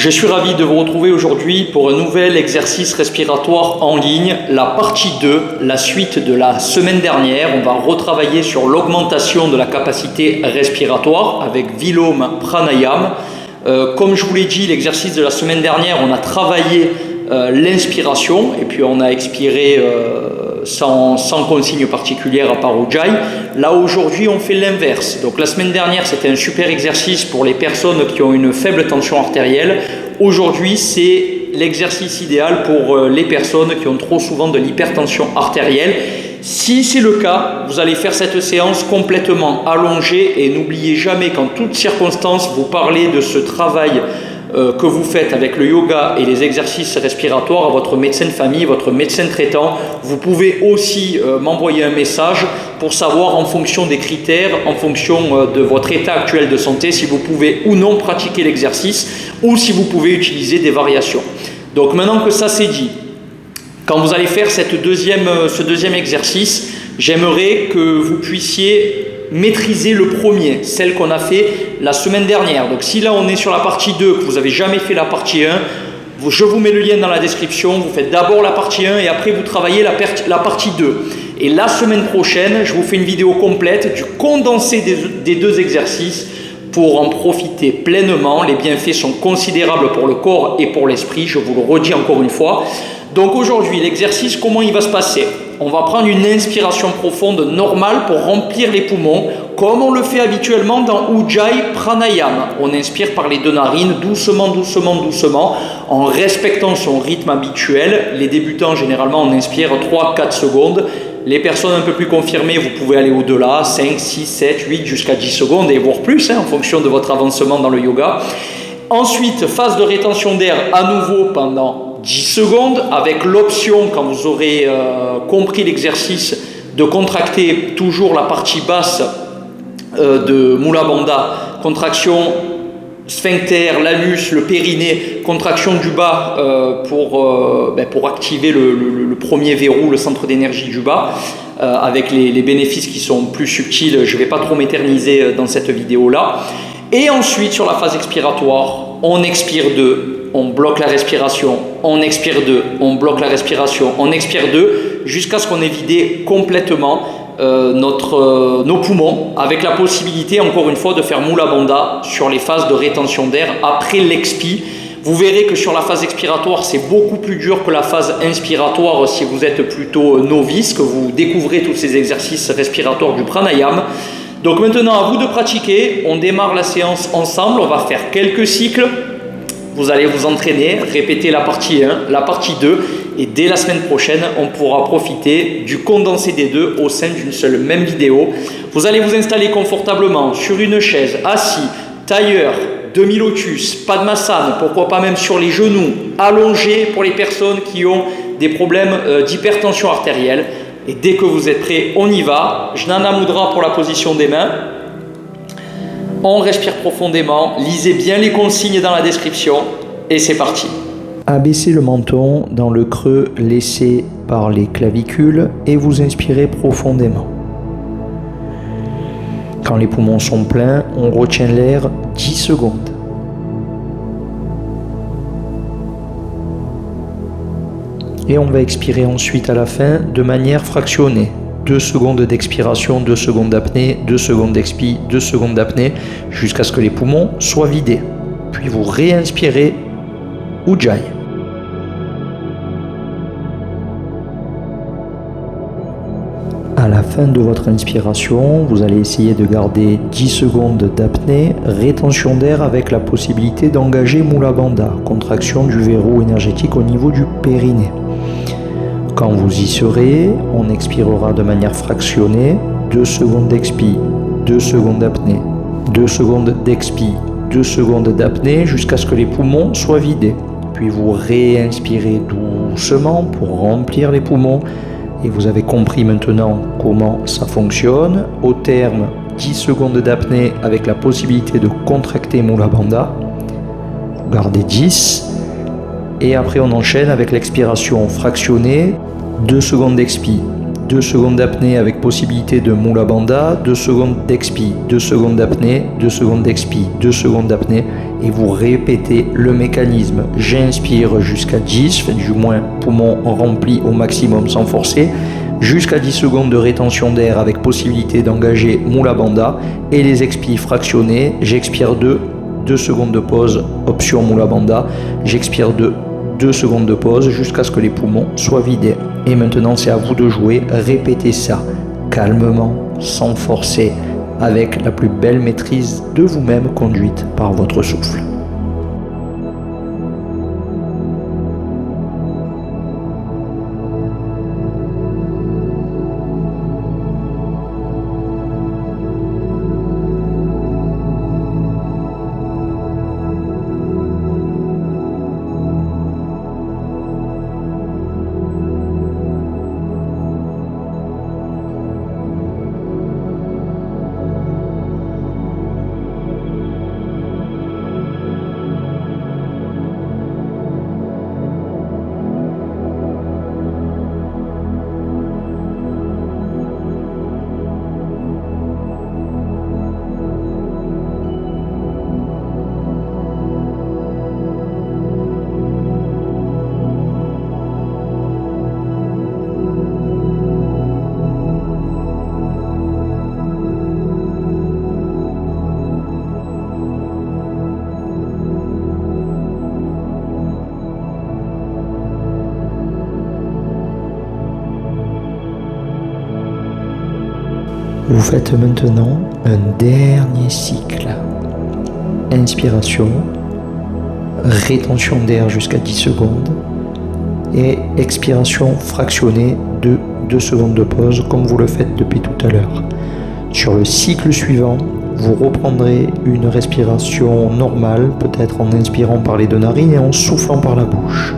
Je suis ravi de vous retrouver aujourd'hui pour un nouvel exercice respiratoire en ligne, la partie 2, la suite de la semaine dernière. On va retravailler sur l'augmentation de la capacité respiratoire avec Vilom Pranayam. Comme je vous l'ai dit, l'exercice de la semaine dernière, on a travaillé l'inspiration et puis on a expiré sans consigne particulière à part Ujjayi. Là aujourd'hui on fait l'inverse. Donc la semaine dernière c'était un super exercice pour les personnes qui ont une faible tension artérielle. Aujourd'hui c'est l'exercice idéal pour les personnes qui ont trop souvent de l'hypertension artérielle. Si c'est le cas, vous allez faire cette séance complètement allongée et n'oubliez jamais qu'en toutes circonstances vous parlez de ce travail que vous faites avec le yoga et les exercices respiratoires à votre médecin de famille, votre médecin traitant. Vous pouvez aussi m'envoyer un message pour savoir en fonction des critères, en fonction de votre état actuel de santé, si vous pouvez ou non pratiquer l'exercice ou si vous pouvez utiliser des variations. Donc maintenant que ça c'est dit, quand vous allez faire ce deuxième exercice, j'aimerais que vous puissiez maîtriser le premier, celle qu'on a fait la semaine dernière. Donc si là on est sur la partie 2, que vous n'avez jamais fait la partie 1, je vous mets le lien dans la description, vous faites d'abord la partie 1 et après vous travaillez la partie 2. Et la semaine prochaine, je vous fais une vidéo complète du condensé des deux exercices pour en profiter pleinement. Les bienfaits sont considérables pour le corps et pour l'esprit, je vous le redis encore une fois. Donc aujourd'hui, l'exercice, comment il va se passer ? On va prendre une inspiration profonde normale pour remplir les poumons, comme on le fait habituellement dans Ujjayi Pranayam. On inspire par les deux narines, doucement, doucement, doucement, en respectant son rythme habituel. Les débutants, généralement, on inspire 3-4 secondes. Les personnes un peu plus confirmées, vous pouvez aller au-delà, 5, 6, 7, 8, jusqu'à 10 secondes, et voire plus, en fonction de votre avancement dans le yoga. Ensuite, phase de rétention d'air à nouveau pendant 10 secondes, avec l'option, quand vous aurez compris l'exercice, de contracter toujours la partie basse de Mula Bandha, contraction sphincter, l'anus, le périnée, contraction du bas pour activer le premier verrou, le centre d'énergie du bas, avec les bénéfices qui sont plus subtils. Je ne vais pas trop m'éterniser dans cette vidéo-là. Et ensuite, sur la phase expiratoire, on expire 2, on bloque la respiration, on expire 2, on bloque la respiration, on expire 2, jusqu'à ce qu'on ait vidé complètement nos poumons, avec la possibilité, encore une fois, de faire Mula Bandha sur les phases de rétention d'air après l'expi. Vous verrez que sur la phase expiratoire, c'est beaucoup plus dur que la phase inspiratoire si vous êtes plutôt novice, que vous découvrez tous ces exercices respiratoires du pranayam. Donc maintenant, à vous de pratiquer. On démarre la séance ensemble, on va faire quelques cycles. Vous allez vous entraîner, répéter la partie 1, la partie 2, et dès la semaine prochaine, on pourra profiter du condensé des deux au sein d'une seule même vidéo. Vous allez vous installer confortablement sur une chaise, assis, tailleur, demi-lotus, Padmasana, pourquoi pas même sur les genoux, allongé pour les personnes qui ont des problèmes d'hypertension artérielle. Et dès que vous êtes prêts, on y va. Jnana Mudra pour la position des mains. On respire profondément, lisez bien les consignes dans la description et c'est parti. Abaissez le menton dans le creux laissé par les clavicules et vous inspirez profondément. Quand les poumons sont pleins, on retient l'air 10 secondes. Et on va expirer ensuite à la fin de manière fractionnée. 2 secondes d'expiration, 2 secondes d'apnée, 2 secondes d'expi, 2 secondes d'apnée, jusqu'à ce que les poumons soient vidés. Puis vous réinspirez Ujjayi. À la fin de votre inspiration, vous allez essayer de garder 10 secondes d'apnée, rétention d'air avec la possibilité d'engager Mula Bandha, contraction du verrou énergétique au niveau du périnée. Quand vous y serez, on expirera de manière fractionnée, 2 secondes d'expi, 2 secondes d'apnée, 2 secondes d'expi, 2 secondes d'apnée jusqu'à ce que les poumons soient vidés. Puis vous réinspirez doucement pour remplir les poumons et vous avez compris maintenant comment ça fonctionne. Au terme, 10 secondes d'apnée avec la possibilité de contracter Mula Bandha. Vous gardez 10. Et après on enchaîne avec l'expiration fractionnée, 2 secondes d'expi, 2 secondes d'apnée avec possibilité de Mula Bandha, 2 secondes d'expi, 2 secondes d'apnée, 2 secondes d'expi, 2 secondes d'apnée, et vous répétez le mécanisme. J'inspire jusqu'à 10, du moins poumon rempli au maximum sans forcer, jusqu'à 10 secondes de rétention d'air avec possibilité d'engager Mula Bandha et les expires fractionnés. J'expire 2 secondes de pause, option Mula Bandha, j'expire 2 secondes de pause jusqu'à ce que les poumons soient vidés. Et maintenant c'est à vous de jouer, répétez ça calmement, sans forcer, avec la plus belle maîtrise de vous-même conduite par votre souffle. Vous faites maintenant un dernier cycle. Inspiration, rétention d'air jusqu'à 10 secondes et expiration fractionnée de 2 secondes de pause comme vous le faites depuis tout à l'heure. Sur le cycle suivant, vous reprendrez une respiration normale, peut-être en inspirant par les 2 narines et en soufflant par la bouche.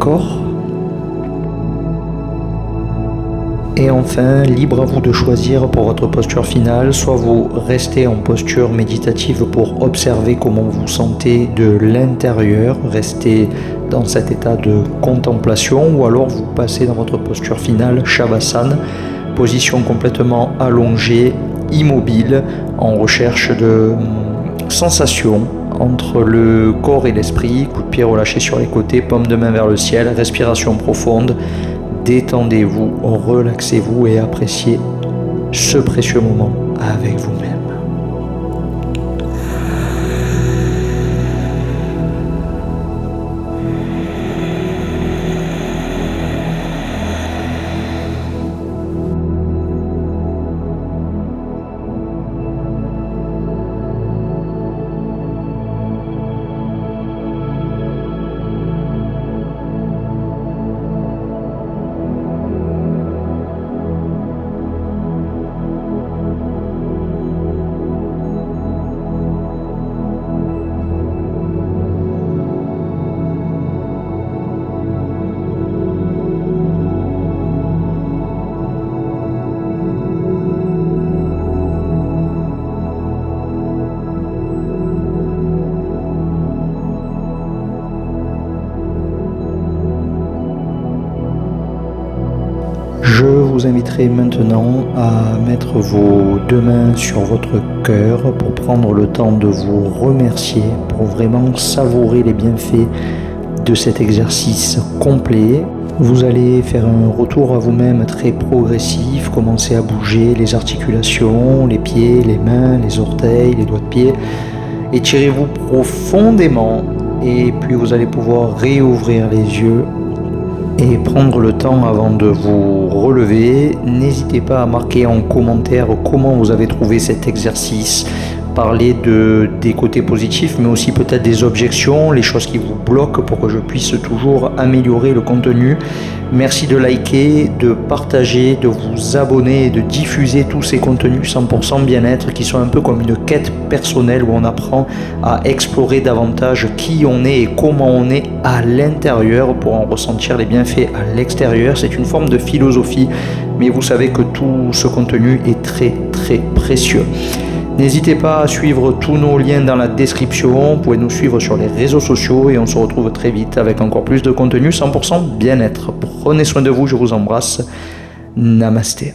Encore. Et enfin, libre à vous de choisir pour votre posture finale, soit vous restez en posture méditative pour observer comment vous sentez de l'intérieur, restez dans cet état de contemplation, ou alors vous passez dans votre posture finale, Shavasana, position complètement allongée, immobile, en recherche de sensations entre le corps et l'esprit, coup de pied relâché sur les côtés, paume de main vers le ciel, respiration profonde, détendez-vous, relaxez-vous et appréciez ce précieux moment avec vous-même. Je vous inviterai maintenant à mettre vos 2 mains sur votre cœur pour prendre le temps de vous remercier, pour vraiment savourer les bienfaits de cet exercice complet. Vous allez faire un retour à vous-même très progressif, commencer à bouger les articulations, les pieds, les mains, les orteils, les doigts de pied. Étirez-vous profondément et puis vous allez pouvoir réouvrir les yeux et prendre le temps avant de vous relever. N'hésitez pas à marquer en commentaire comment vous avez trouvé cet exercice parler des côtés positifs, mais aussi peut-être des objections, les choses qui vous bloquent pour que je puisse toujours améliorer le contenu. Merci de liker, de partager, de vous abonner et de diffuser tous ces contenus 100% bien-être qui sont un peu comme une quête personnelle où on apprend à explorer davantage qui on est et comment on est à l'intérieur pour en ressentir les bienfaits à l'extérieur. C'est une forme de philosophie, mais vous savez que tout ce contenu est très très précieux. N'hésitez pas à suivre tous nos liens dans la description, vous pouvez nous suivre sur les réseaux sociaux et on se retrouve très vite avec encore plus de contenu 100% bien-être. Prenez soin de vous, je vous embrasse. Namasté.